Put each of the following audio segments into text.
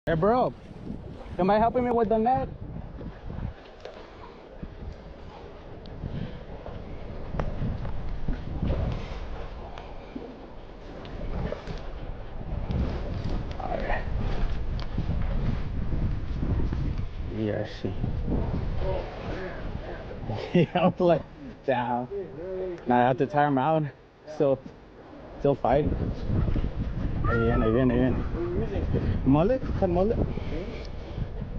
Hey bro, am I helping me with the net? Alright. Yeah, I see. Yeah, I'm like, down. Now I have to tire him out. Still fight. Again. Mullet? Cut mullet?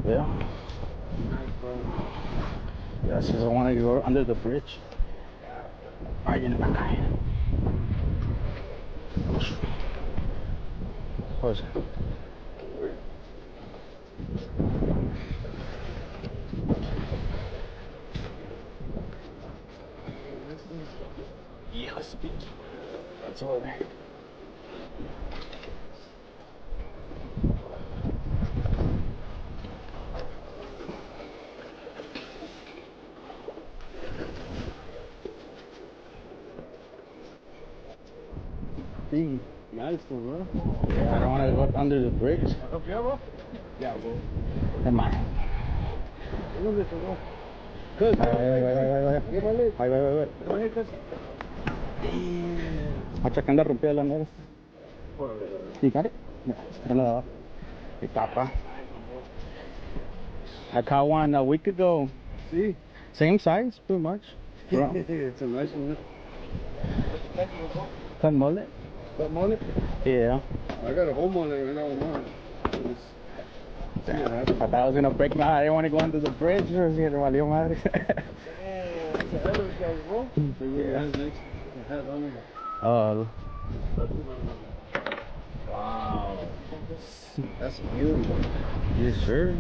Yeah. Yeah, since I want to go under the bridge. Alright, in the back. Close it. Yes, that's all right. Thing. Nice one, bro. Yeah, I don't want to go under the bridge. Help you out, bro? Yeah, bro. Come on. Look at this, bro. Cuz, Wait. Macha que anda rompida la nueva. You got it? Yeah. The tapa. I caught one a week ago. See? Same size, pretty much. It's a nice one. Cut mullet? Cut mullet? Yeah. I got a whole mullet right now with mine. I thought I was gonna break my. I didn't want to go under the bridge. Or was gonna valió madre. Oh. Wow. That's beautiful. Yes, sir.